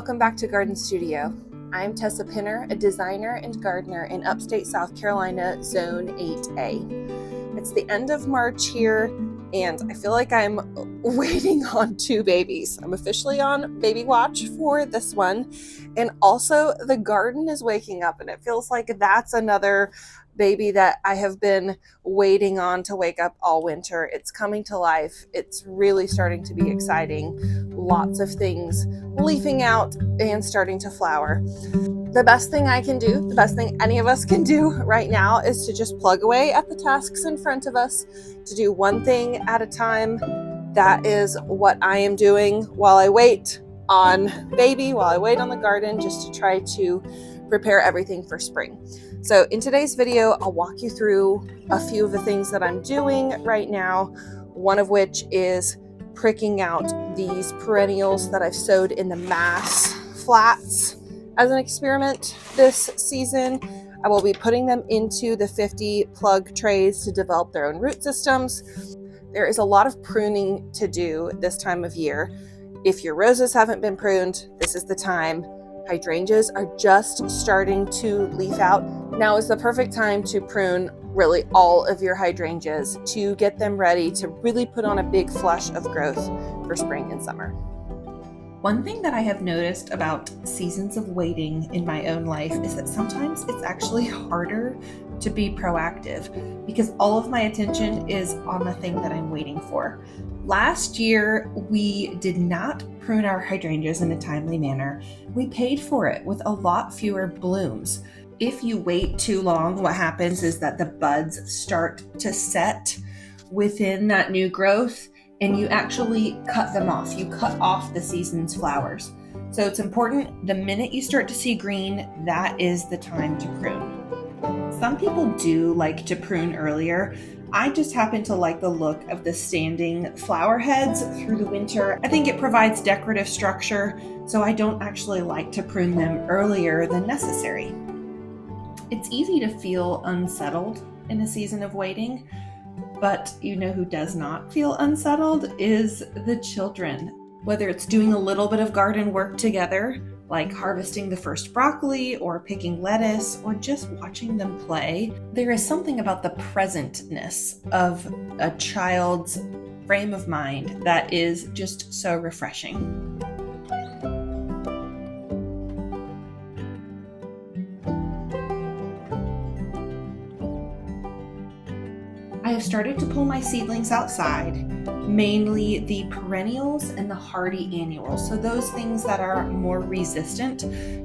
Welcome back to Garden Studio. I'm Tessa Pinner, a designer and gardener in upstate South Carolina, Zone 8A. It's the end of March here, and I feel like I'm waiting on two babies. I'm officially on baby watch for this one, and also the garden is waking up, and it feels like that's another baby that I have been waiting on to wake up all winter. It's coming to life. It's really starting to be exciting. Lots of things leafing out and starting to flower. The best thing I can do, the best thing any of us can do right now, is to just plug away at the tasks in front of us, to do one thing at a time. That is what I am doing while I wait on baby, while I wait on the garden, just to try to prepare everything for spring. So in today's video, I'll walk you through a few of the things that I'm doing right now, one of which is pricking out these perennials that I've sowed in the mass flats as an experiment this season. I will be putting them into the 50 plug trays to develop their own root systems. There is a lot of pruning to do this time of year. If your roses haven't been pruned, this is the time. Hydrangeas are just starting to leaf out. Now is the perfect time to prune really all of your hydrangeas to get them ready to really put on a big flush of growth for spring and summer. One thing that I have noticed about seasons of waiting in my own life is that sometimes it's actually harder to be proactive because all of my attention is on the thing that I'm waiting for. Last year, we did not prune our hydrangeas in a timely manner. We paid for it with a lot fewer blooms. If you wait too long, what happens is that the buds start to set within that new growth, and you actually cut them off. You cut off the season's flowers. So it's important, the minute you start to see green, that is the time to prune. Some people do like to prune earlier. I just happen to like the look of the standing flower heads through the winter. I think it provides decorative structure, so I don't actually like to prune them earlier than necessary. It's easy to feel unsettled in a season of waiting, but you know who does not feel unsettled is the children. Whether it's doing a little bit of garden work together, like harvesting the first broccoli or picking lettuce or just watching them play, there is something about the presentness of a child's frame of mind that is just so refreshing. I have started to pull my seedlings outside, mainly the perennials and the hardy annuals. So those things that are more resistant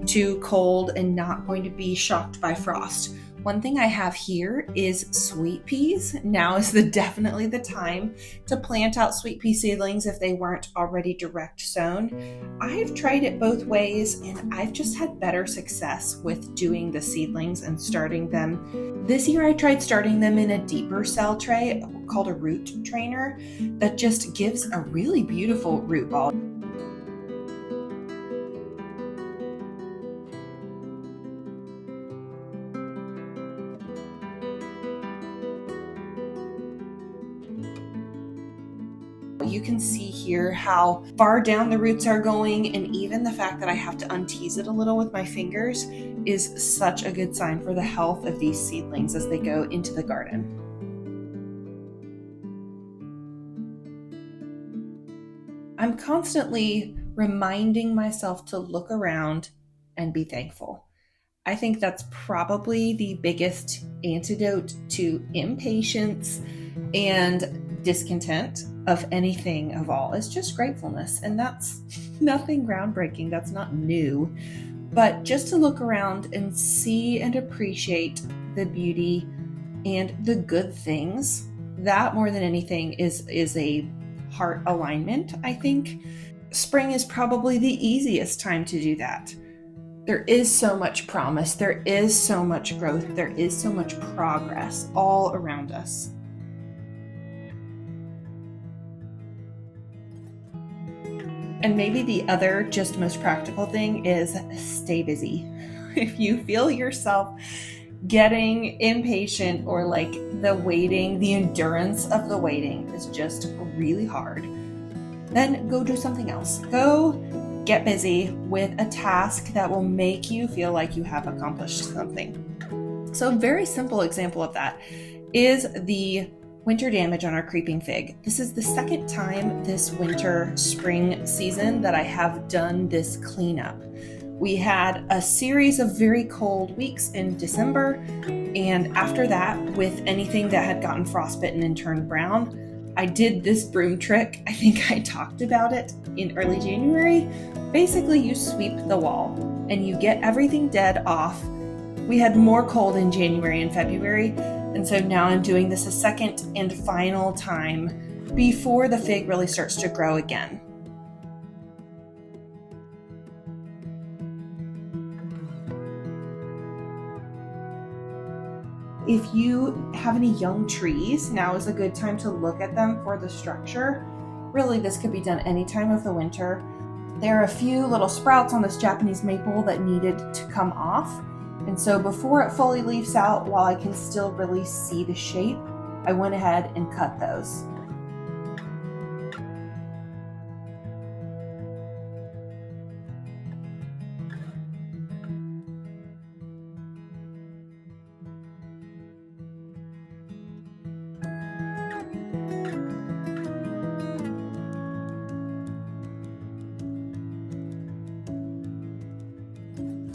to cold and not going to be shocked by frost. One thing I have here is sweet peas. Now is definitely the time to plant out sweet pea seedlings if they weren't already direct sown. I've tried it both ways, and I've just had better success with doing the seedlings and starting them. This year I tried starting them in a deeper cell tray called a root trainer that just gives a really beautiful root ball. You can see here how far down the roots are going, and even the fact that I have to untease it a little with my fingers is such a good sign for the health of these seedlings as they go into the garden. I'm constantly reminding myself to look around and be thankful. I think that's probably the biggest antidote to impatience and discontent of anything of all. Is just gratefulness, and that's nothing groundbreaking. That's not new, but just to look around and see and appreciate the beauty and the good things, that more than anything is a heart alignment. I think spring is probably the easiest time to do that. There is so much promise, there is so much growth, there is so much progress all around us. And maybe the other just most practical thing is stay busy. If you feel yourself getting impatient or like the waiting, the endurance of the waiting is just really hard, then go do something else. Go get busy with a task that will make you feel like you have accomplished something. So a very simple example of that is the winter damage on our creeping fig. This is the second time this winter spring season that I have done this cleanup. We had a series of very cold weeks in December, and after that, with anything that had gotten frostbitten and turned brown, I did this broom trick. I think I talked about it in early January. Basically, you sweep the wall and you get everything dead off. We had more cold in January and February, and so now I'm doing this a second and final time before the fig really starts to grow again. If you have any young trees, now is a good time to look at them for the structure. Really, this could be done any time of the winter. There are a few little sprouts on this Japanese maple that needed to come off. And so before it fully leaves out, while I can still really see the shape, I went ahead and cut those.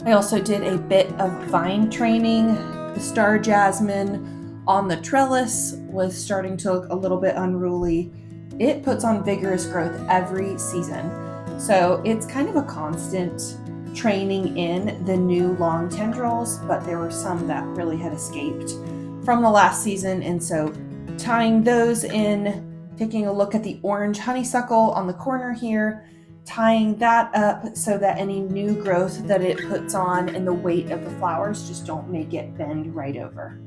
I also did a bit of vine training. The star jasmine on the trellis was starting to look a little bit unruly. It puts on vigorous growth every season. So it's kind of a constant training in the new long tendrils, but there were some that really had escaped from the last season. And so tying those in, taking a look at the orange honeysuckle on the corner here, tying that up so that any new growth that it puts on and the weight of the flowers just don't make it bend right over.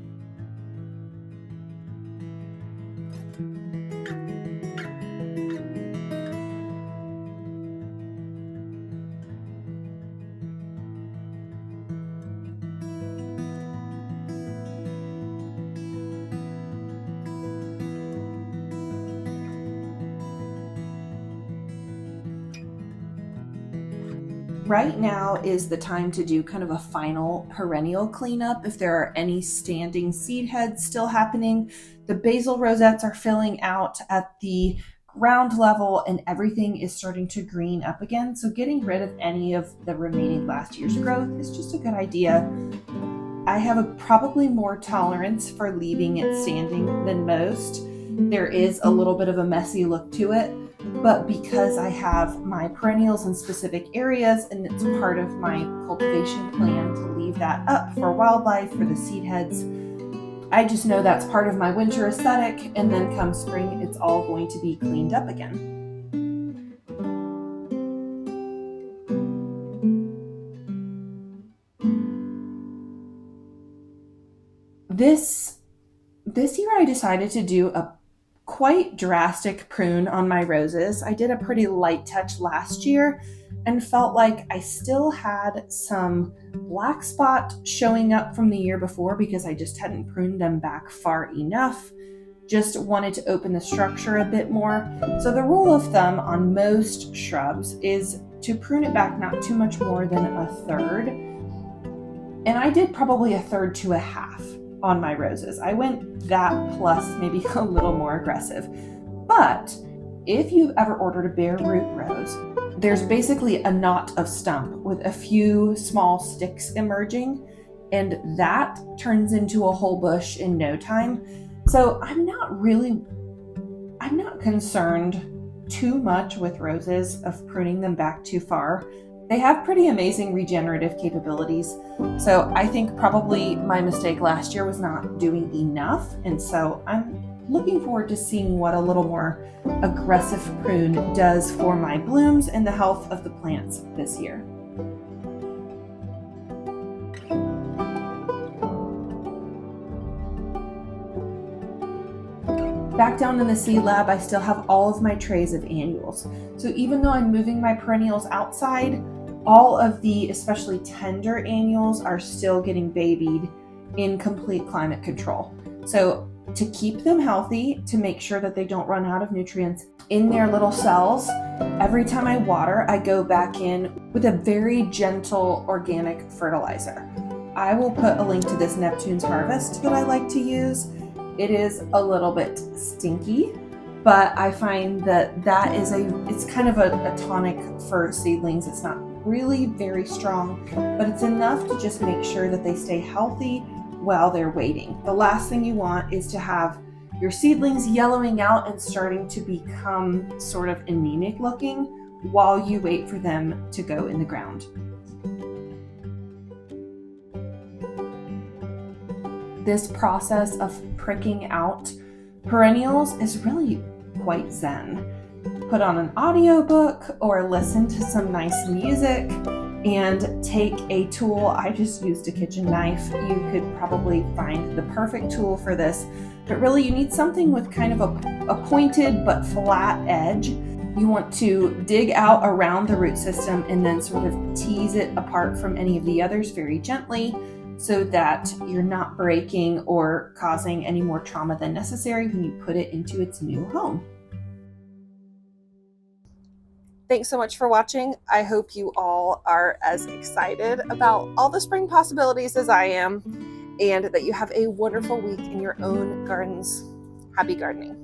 Right now is the time to do kind of a final perennial cleanup. If there are any standing seed heads still happening, the basil rosettes are filling out at the ground level and everything is starting to green up again. So getting rid of any of the remaining last year's growth is just a good idea. I have probably more tolerance for leaving it standing than most. There is a little bit of a messy look to it, but because I have my perennials in specific areas and it's part of my cultivation plan to leave that up for wildlife, for the seed heads, I just know that's part of my winter aesthetic, and then come spring, it's all going to be cleaned up again. This year I decided to do a quite drastic prune on my roses. I did a pretty light touch last year and felt like I still had some black spot showing up from the year before because I just hadn't pruned them back far enough. Just wanted to open the structure a bit more. So the rule of thumb on most shrubs is to prune it back not too much more than a third. And I did probably a third to a half on my roses. I went that plus maybe a little more aggressive. But if you've ever ordered a bare root rose, there's basically a knot of stump with a few small sticks emerging, and that turns into a whole bush in no time. So I'm not concerned too much with roses of pruning them back too far. They have pretty amazing regenerative capabilities. So I think probably my mistake last year was not doing enough. And so I'm looking forward to seeing what a little more aggressive prune does for my blooms and the health of the plants this year. Back down in the seed lab, I still have all of my trays of annuals. So even though I'm moving my perennials outside, all of the especially tender annuals are still getting babied in complete climate control. So to keep them healthy, to make sure that they don't run out of nutrients in their little cells. Every time I water, I go back in with a very gentle organic fertilizer. I will put a link to this Neptune's Harvest that I like to use. It is a little bit stinky, but I find that it's kind of a tonic for seedlings. It's not really very strong, but it's enough to just make sure that they stay healthy while they're waiting. The last thing you want is to have your seedlings yellowing out and starting to become sort of anemic looking while you wait for them to go in the ground. This process of pricking out perennials is really quite zen. Put on an audiobook or listen to some nice music and take a tool. I just used a kitchen knife. You could probably find the perfect tool for this, but really you need something with kind of a pointed but flat edge. You want to dig out around the root system and then sort of tease it apart from any of the others very gently, so that you're not breaking or causing any more trauma than necessary when you put it into its new home. Thanks so much for watching. I hope you all are as excited about all the spring possibilities as I am, and that you have a wonderful week in your own gardens. Happy gardening.